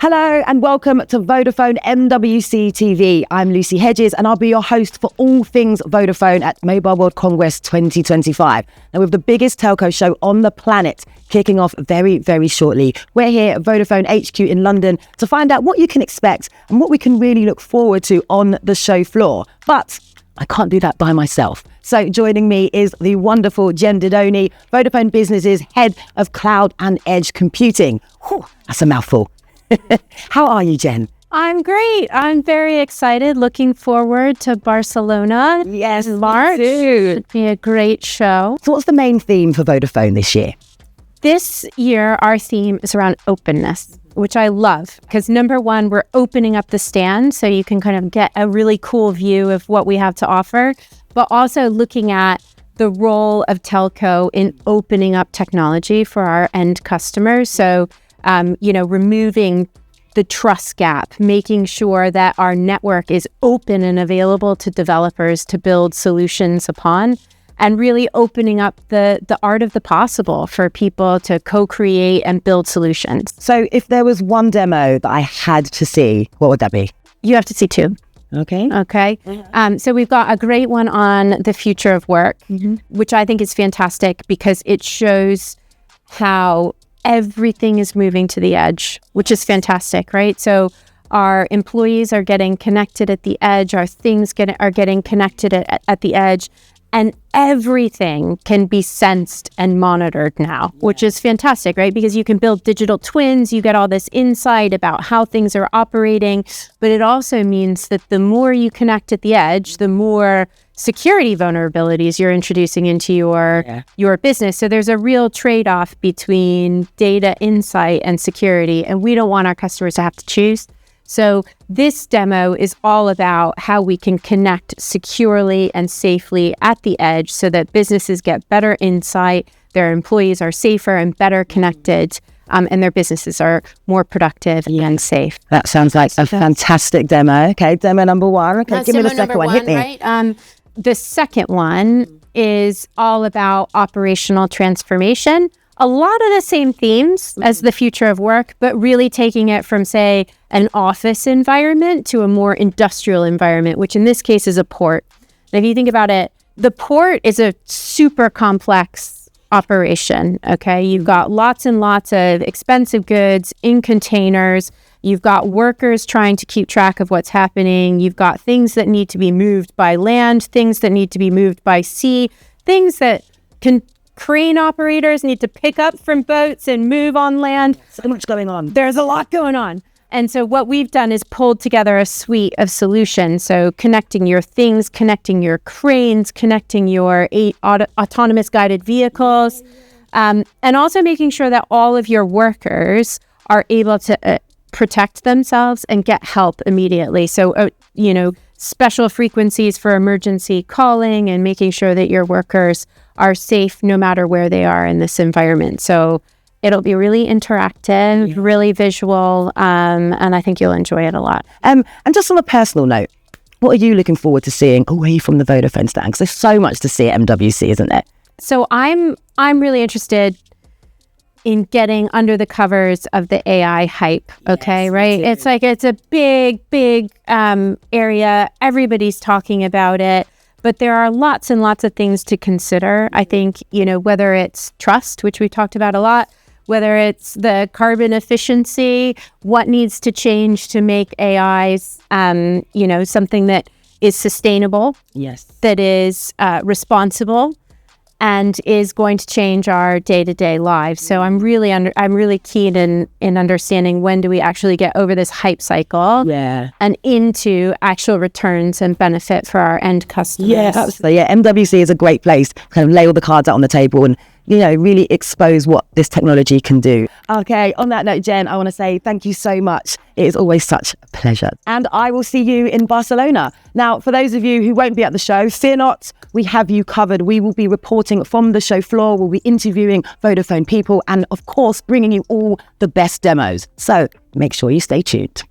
Hello and welcome to Vodafone MWC TV. I'm Lucy Hedges and I'll be your host for all things Vodafone at Mobile World Congress 2025. Now, with the biggest telco show on the planet kicking off very, very shortly, we're here at Vodafone HQ in London to find out what you can expect and what we can really look forward to on the show floor. But I can't do that by myself. So joining me is the wonderful Jenn Didoni, Vodafone Business's Head of Cloud and Edge Computing. Whew, that's a mouthful. How are you, Jenn? I'm great. I'm very excited. Looking forward to Barcelona. Yes, in March. Should be a great show. So what's the main theme for Vodafone this year? This year, our theme is around openness, which I love because number one, we're opening up the stand so you can kind of get a really cool view of what we have to offer, but also looking at the role of telco in opening up technology for our end customers. So removing the trust gap, making sure that our network is open and available to developers to build solutions upon, and really opening up the art of the possible for people to co-create and build solutions. So if there was one demo that I had to see, what would that be? You have to see two. Okay. So we've got a great one on the future of work, which I think is fantastic because it shows how everything is moving to the edge, which is fantastic, right? So our employees are getting connected at the edge, our things are getting connected at the edge, and everything can be sensed and monitored now, which is fantastic, right? Because you can build digital twins, you get all this insight about how things are operating, but it also means that the more you connect at the edge, the more security vulnerabilities you're introducing into your business. So there's a real trade-off between data insight and security, and we don't want our customers to have to choose. So this demo is all about how we can connect securely and safely at the edge so that businesses get better insight, their employees are safer and better connected, and their businesses are more productive and safe. That sounds like a fantastic demo. Okay, demo number one. Okay, give me the second one. Hit me. Right? The second one is all about operational transformation. A lot of the same themes as the future of work, but really taking it from, say, an office environment to a more industrial environment, which in this case is a port. And if you think about it, the port is a super complex operation, okay? You've got lots and lots of expensive goods in containers. You've got workers trying to keep track of what's happening. You've got things that need to be moved by land, things that need to be moved by sea, things that crane operators need to pick up from boats and move on land. So much going on. There's a lot going on. And so what we've done is pulled together a suite of solutions. So connecting your things, connecting your cranes, connecting your 8 autonomous guided vehicles, and also making sure that all of your workers are able to protect themselves and get help immediately. So, special frequencies for emergency calling and making sure that your workers are safe no matter where they are in this environment. So it'll be really interactive, really visual, and I think you'll enjoy it a lot. And just on a personal note, what are you looking forward to seeing away from the Vodafone stand? Because there's so much to see at MWC, isn't there? So I'm really interested in getting under the covers of the AI hype, okay, right? It's a big area. Everybody's talking about it, but there are lots and lots of things to consider. I think, whether it's trust, which we talked about a lot, whether it's the carbon efficiency, what needs to change to make AIs, something that is sustainable, that is responsible, and is going to change our day-to-day lives. So I'm really keen in understanding when do we actually get over this hype cycle and into actual returns and benefit for our end customers. Yeah, absolutely. Yeah, MWC is a great place to kind of lay all the cards out on the table and really expose what this technology can do. Okay, on that note, Jenn, I want to say thank you so much. It is always such a pleasure. And I will see you in Barcelona. Now, for those of you who won't be at the show, fear not, we have you covered. We will be reporting from the show floor. We'll be interviewing Vodafone people and, of course, bringing you all the best demos. So make sure you stay tuned.